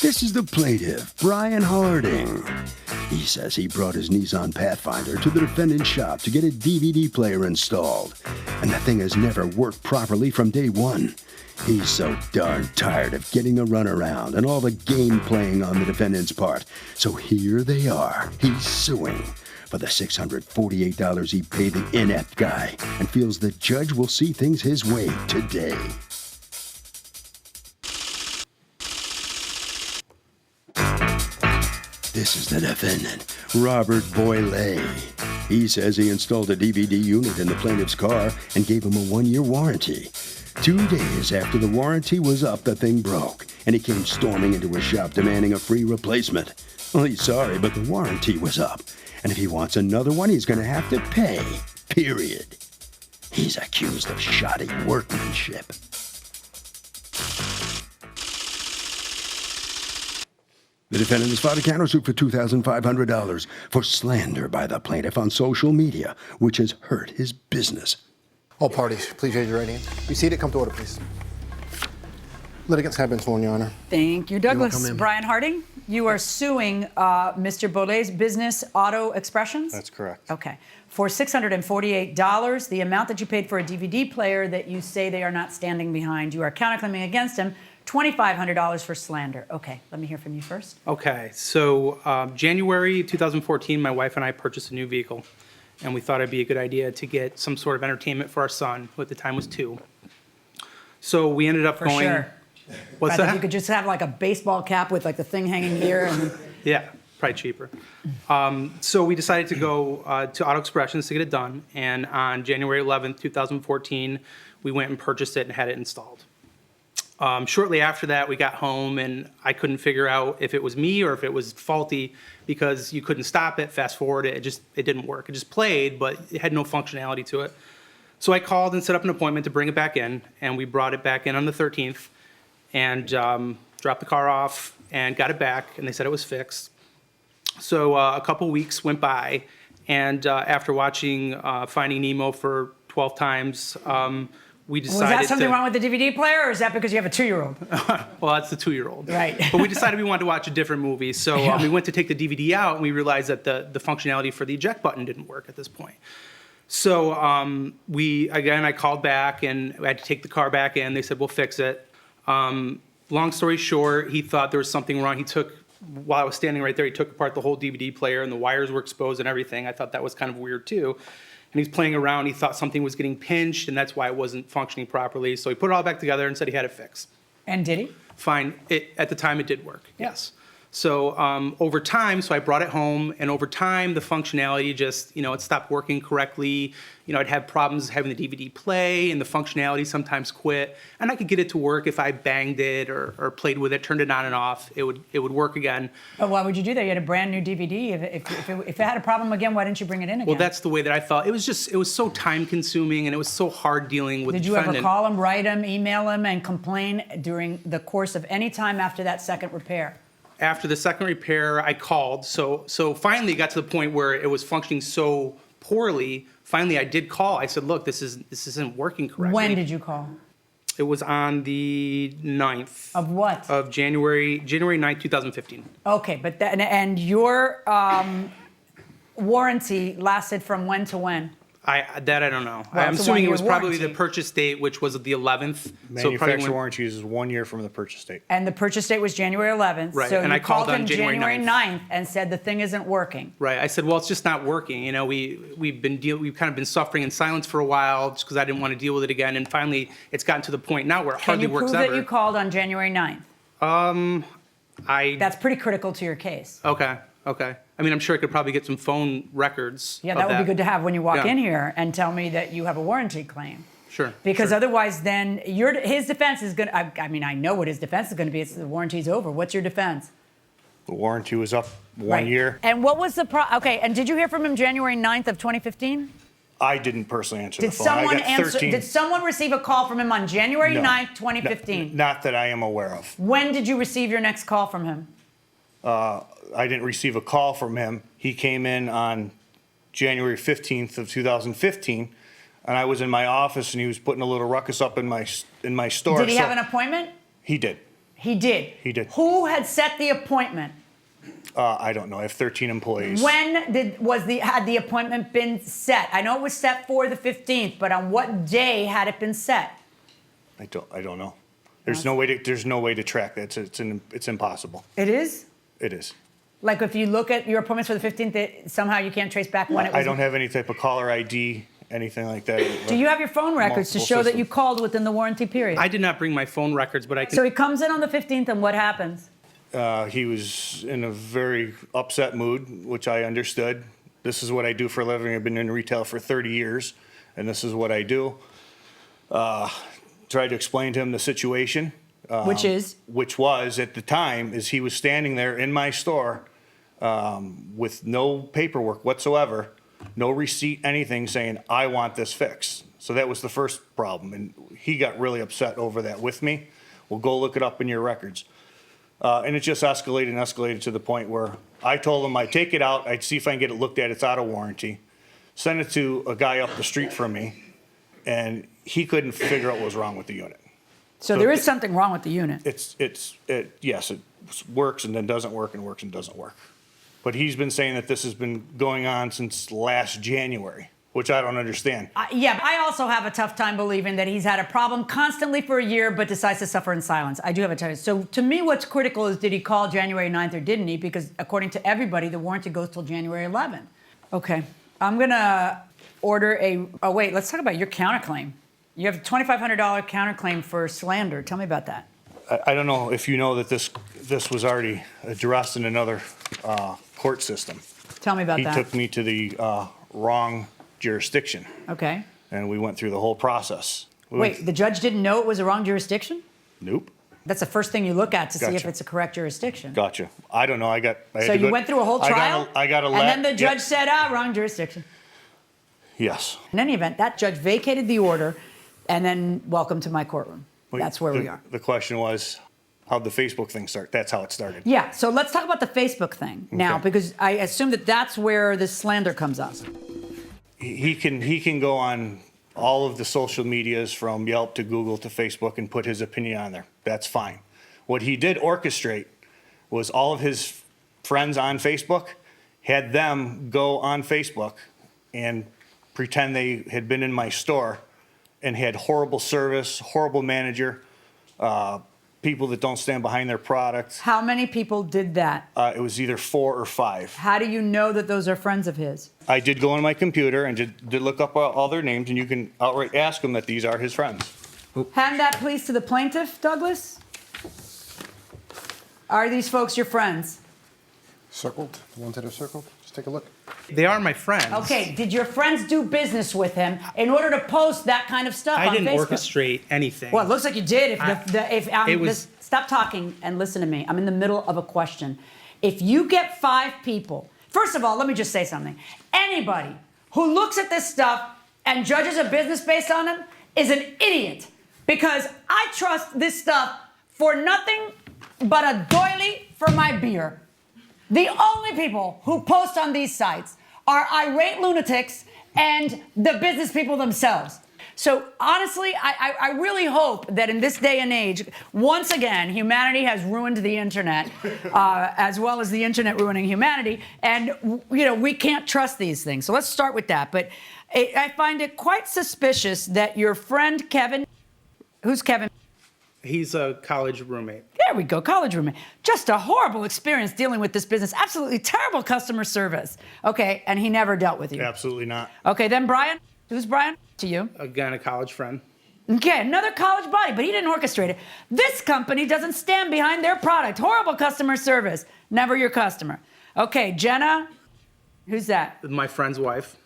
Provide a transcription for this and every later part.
This is the plaintiff, Brian Harding. He says he brought his Nissan Pathfinder to the defendant's shop to get a DVD player installed, and the thing has never worked properly from day one. He's so darn tired of getting a runaround and all the game playing on the defendant's part. So here they are. He's suing for the $648 he paid the inept guy and feels the judge will see things his way today. This is the defendant, Robert Boyle. He says he installed a DVD unit in the plaintiff's car and gave him a 1-year warranty. 2 days after the warranty was up, the thing broke, and he came storming into his shop demanding a free replacement. Well, he's sorry, but the warranty was up, and if he wants another one, he's going to have to pay, period. He's accused of shoddy workmanship. The defendant has filed a countersuit for $2,500 for slander by the plaintiff on social media, which has hurt his business. All parties, please raise your right hand. Be seated. Come to order, please. Litigants have been sworn, Your Honor. Thank you, Douglas. Brian Harding, you are suing Mr. Bolles's business, Auto Expressions? That's correct. Okay. For $648, the amount that you paid for a DVD player that you say they are not standing behind, you are counterclaiming against him $2,500 for slander. Okay, let me hear from you first. Okay, so January 2014, my wife and I purchased a new vehicle, and we thought it'd be a good idea to get some sort of entertainment for our son, who at the time was 2. So we ended up going. Sure. What's I that? think you could just have like a baseball cap with like the thing hanging here. And... Yeah, probably cheaper. So we decided to go to Auto Expressions to get it done, and on January 11th, 2014, we went and purchased it and had it installed. Shortly after that, we got home, and I couldn't figure out if it was me or if it was faulty because you couldn't stop it, fast forward it, it didn't work. It just played, but it had no functionality to it. So I called and set up an appointment to bring it back in, and we brought it back in on the 13th and dropped the car off and got it back, and they said it was fixed. So a couple weeks went by, and after watching Finding Nemo for 12 times, we decided. Was that something wrong with the DVD player, or is that because you have a 2-year-old? Well, that's the 2-year-old. Right. But we decided we wanted to watch a different movie. So we went to take the DVD out, and we realized that the functionality for the eject button didn't work at this point. So I called back, and I had to take the car back in. They said, we'll fix it. Long story short, he thought there was something wrong. While I was standing right there, he took apart the whole DVD player, and the wires were exposed and everything. I thought that was kind of weird, too. And he's playing around. He thought something was getting pinched, and that's why it wasn't functioning properly. So he put it all back together and said he had it fixed. And did he? Fine. At the time, it did work. Yes. So over time, so I brought it home, and over time, the functionality just, it stopped working correctly. I'd have problems having the DVD play, and the functionality sometimes quit. And I could get it to work if I banged it or played with it, turned it on and off. It would work again. But why would you do that? You had a brand new DVD. If it had a problem again, why didn't you bring it in again? Well, that's the way that I thought. It was so time consuming, and it was so hard dealing with the defendant. Did you ever call him, write him, email him, and complain during the course of any time after that second repair? After the second repair, I called. So finally it got to the point where it was functioning so poorly. Finally, I did call. I said, look, this isn't working correctly. When did you call? It was on the 9th. Of what? Of January 9th, 2015. Okay, but and your warranty lasted from when to when? I don't know. Well, I'm assuming it was probably the purchase date, which was the 11th. Manufacturer warranty is 1 year from the purchase date. And the purchase date was January 11th. Right, so and you I called on him January 9th and said the thing isn't working. Right. I said, well, it's just not working. We've kind of been suffering in silence for a while just because I didn't want to deal with it again. And finally, it's gotten to the point now where it hardly works ever. Can you prove that you called on January 9th? That's pretty critical to your case. Okay. I mean, I'm sure I could probably get some phone records. Yeah, that would be good to have when you walk in here and tell me that you have a warranty claim. Sure. Because otherwise, then his defense is going to. I mean, I know what his defense is going to be. It's the warranty's over. What's your defense? The warranty was up 1 year. And what was the Okay, and did you hear from him January 9th of 2015? I didn't personally answer the phone. Did someone receive a call from him on January 9th, 2015? Not that I am aware of. When did you receive your next call from him? I didn't receive a call from him. He came in on January 15th of 2015, and I was in my office, and he was putting a little ruckus up in my store. Did he have an appointment? He did. He did? He did. Who had set the appointment? I don't know. I have 13 employees. When had the appointment been set? I know it was set for the 15th, but on what day had it been set? I don't know. There's no way to track that. It's impossible. It is? It is. Like if you look at your appointments for the 15th, somehow you can't trace back when it was. I don't have any type of caller ID, anything like that. Do you have your phone records to show that you called within the warranty period? I did not bring my phone records, but I can. So he comes in on the 15th, and what happens? He was in a very upset mood, which I understood. This is what I do for a living. I've been in retail for 30 years, and this is what I do. Tried to explain to him the situation. Which was, at the time, is he was standing there in my store with no paperwork whatsoever, no receipt, anything, saying, I want this fixed. So that was the first problem, and he got really upset over that with me. Well, go look it up in your records. And it just escalated and escalated to the point where I told him I'd take it out, I'd see if I can get it looked at, it's out of warranty, send it to a guy up the street from me, and he couldn't figure out what was wrong with the unit. So there is something wrong with the unit. Yes, it works and then doesn't work and works and doesn't work. But he's been saying that this has been going on since last January, which I don't understand. Yeah, I also have a tough time believing that he's had a problem constantly for a year but decides to suffer in silence. I do have a tough time. So to me, what's critical is, did he call January 9th or didn't he? Because according to everybody, the warranty goes till January 11th. Okay, I'm gonna order wait, let's talk about your counterclaim. You have a $2,500 counterclaim for slander. Tell me about that. I don't know if you know that this was already addressed in another court system. Tell me about that. He took me to the wrong jurisdiction. Okay. And we went through the whole process. Wait, the judge didn't know it was a wrong jurisdiction? Nope. That's the first thing you look at to see if it's a correct jurisdiction. Gotcha. I don't know. So you went through a whole trial? I got a and then the judge said, wrong jurisdiction. Yes. In any event, that judge vacated the order, and then welcome to my courtroom. That's where we are. The question was, how'd the Facebook thing start? That's how it started. Yeah, so let's talk about the Facebook thing now, because I assume that that's where the slander comes up. He can go on all of the social medias from Yelp to Google to Facebook and put his opinion on there. That's fine. What he did orchestrate was all of his friends on Facebook, had them go on Facebook and pretend they had been in my store and had horrible service, horrible manager, people that don't stand behind their product. How many people did that? It was either 4 or 5. How do you know that those are friends of his? I did go on my computer and did look up all their names, and you can outright ask them that these are his friends. Hand that, please, to the plaintiff, Douglas. Are these folks your friends? Circled, the ones that are circled. Just take a look. They are my friends. Okay, did your friends do business with him in order to post that kind of stuff on Facebook? I didn't orchestrate anything. Well, it looks like you did. Stop talking and listen to me. I'm in the middle of a question. If you get 5 people, first of all, let me just say something. Anybody who looks at this stuff and judges a business based on it is an idiot, because I trust this stuff for nothing but a doily for my beer. The only people who post on these sites are irate lunatics and the business people themselves. So honestly, I really hope that in this day and age, once again, humanity has ruined the internet, as well as the internet ruining humanity, and we can't trust these things. So let's start with that. But I find it quite suspicious that your friend Kevin, who's Kevin? He's a college roommate. There we go, college roommate. Just a horrible experience dealing with this business. Absolutely terrible customer service. Okay, and he never dealt with you. Absolutely not. Okay, then Brian. Who's Brian to you? Again, a college friend. Okay, another college buddy, but he didn't orchestrate it. This company doesn't stand behind their product. Horrible customer service. Never your customer. Okay, Jenna. Who's that? My friend's wife.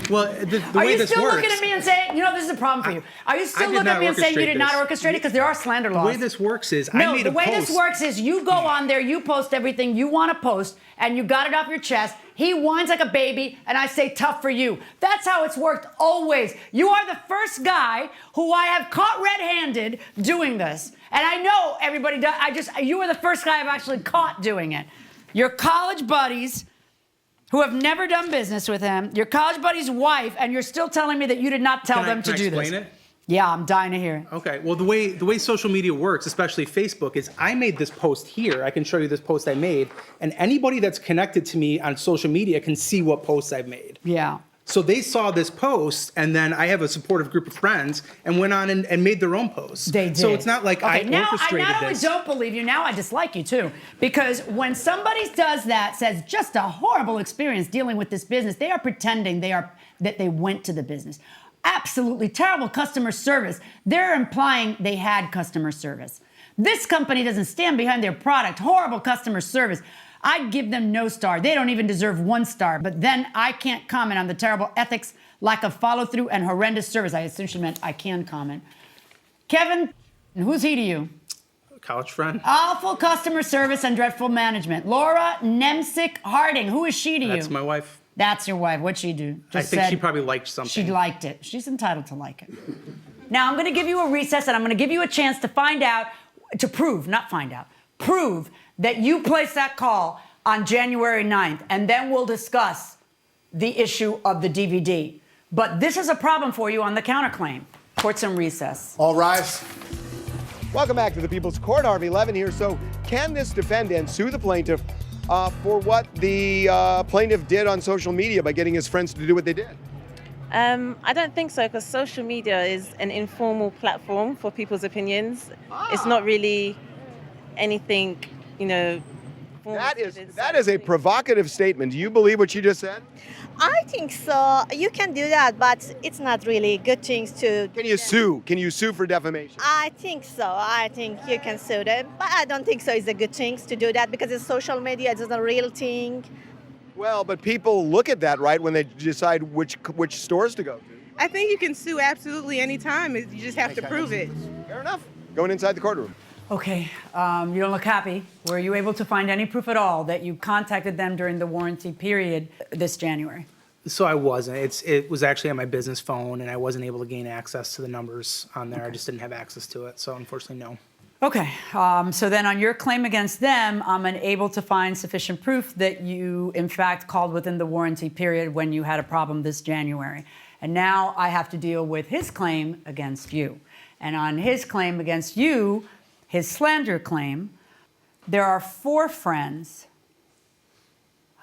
Well, the way this works. Are you still looking at me and saying, this is a problem for you? Are you still looking at me and saying you did not orchestrate it? Because there are slander laws. The way this works is, I made a post. No, the way this works is you go on there, you post everything you want to post, and you got it off your chest. He whines like a baby, and I say, tough for you. That's how it's worked always. You are the first guy who I have caught red-handed doing this. And I know everybody does. You are the first guy I've actually caught doing it. Your college buddies who have never done business with him, your college buddy's wife, and you're still telling me that you did not tell them to do this. Can I explain it? Yeah, I'm dying to hear it. Okay, well, the way social media works, especially Facebook, is I made this post here. I can show you this post I made, and anybody that's connected to me on social media can see what posts I've made. Yeah. So they saw this post, and then I have a supportive group of friends, and went on and made their own posts. They did. So it's not like I orchestrated I not only this. don't believe you, now I dislike you too. Because when somebody does that, says just a horrible experience dealing with this business, they are pretending that they went to the business. Absolutely terrible customer service. They're implying they had customer service. This company doesn't stand behind their product. Horrible customer service. I'd give them no star. They don't even deserve 1 star. But then I can't comment on the terrible ethics, lack of follow-through, and horrendous service. I assume she meant I can comment. Kevin, who's he to you? College friend. Awful customer service and dreadful management. Laura Nemsick Harding, who is she to you? That's my wife. That's your wife. What'd she do? I think she probably liked something. She liked it. She's entitled to like it. Now, I'm going to give you a recess, and I'm going to give you a chance to find out, to prove, not find out, prove that you placed that call on January 9th, and then we'll discuss the issue of the DVD. But this is a problem for you on the counterclaim. Court's in recess. All rise. Welcome back to the People's Court. Harvey Levin here. So can this defendant sue the plaintiff for what the plaintiff did on social media by getting his friends to do what they did? I don't think so, because social media is an informal platform for people's opinions. It's not really anything, That is a provocative statement. Do you believe what she just said? I think so. You can do that, but it's not really good things to. Can you sue? Can you sue for defamation? I think so. I think you can sue them, but I don't think so. It's a good thing to do that because it's social media. It's a real thing. Well, but people look at that, right, when they decide which stores to go to. I think you can sue absolutely any time. You just have to prove it. Fair enough. Going inside the courtroom. Okay, you don't look happy. Were you able to find any proof at all that you contacted them during the warranty period this January? So I wasn't. It was actually on my business phone, and I wasn't able to gain access to the numbers on there. I just didn't have access to it. So unfortunately, no. Okay, so then on your claim against them, I'm unable to find sufficient proof that you, in fact, called within the warranty period when you had a problem this January. And now I have to deal with his claim against you. And on his claim against you, his slander claim, there are 4 friends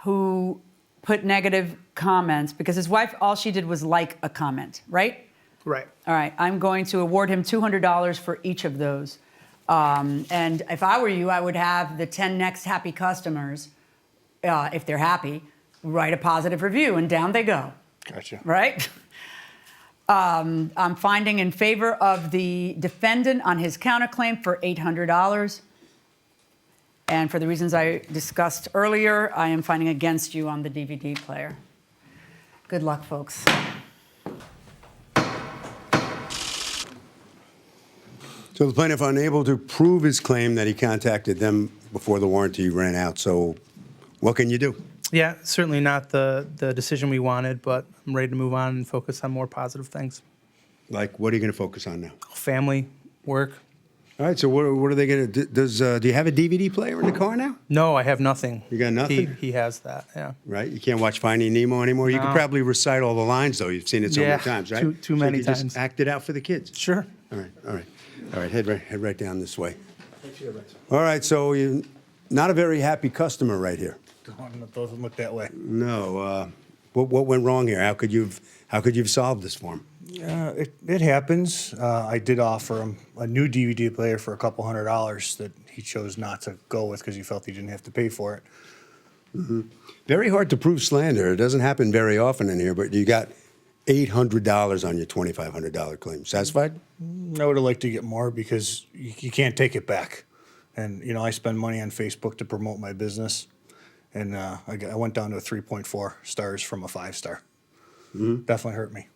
who put negative comments because his wife, all she did was like a comment, right? Right. All right, I'm going to award him $200 for each of those. And if I were you, I would have the 10 next happy customers, if they're happy, write a positive review, and down they go. Gotcha. Right? I'm finding in favor of the defendant on his counterclaim for $800. And for the reasons I discussed earlier, I am finding against you on the DVD player. Good luck, folks. So the plaintiff unable to prove his claim that he contacted them before the warranty ran out. So what can you do? Yeah, certainly not the decision we wanted, but I'm ready to move on and focus on more positive things. Like, what are you going to focus on now? Family, work. All right, so what are they going to do? Do you have a DVD player in the car now? No, I have nothing. You got nothing? He has that, yeah. Right? You can't watch Finding Nemo anymore? You can probably recite all the lines, though. You've seen it so many times, right? Too many so you times. Just act it out for the kids. Sure. All right, head right down this way. All right, so you're not a very happy customer right here. Doesn't look that way. No. What went wrong here? How could you have solved this for him? It happens. I did offer him a new DVD player for a couple $100 that he chose not to go with because he felt he didn't have to pay for it. Mm-hmm. Very hard to prove slander. It doesn't happen very often in here, but you got $800 on your $2,500 claim. Satisfied? I would have liked to get more because you can't take it back. And, I spend money on Facebook to promote my business. And I went down to a 3.4 stars from a 5-star. Mm-hmm. Definitely hurt me.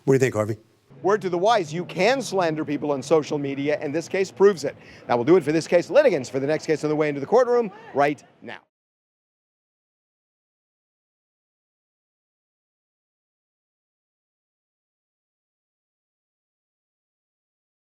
What do you think, Harvey? Word to the wise, you can slander people on social media, and this case proves it. That will do it for this case. Litigants for the next case on the way into the courtroom right now.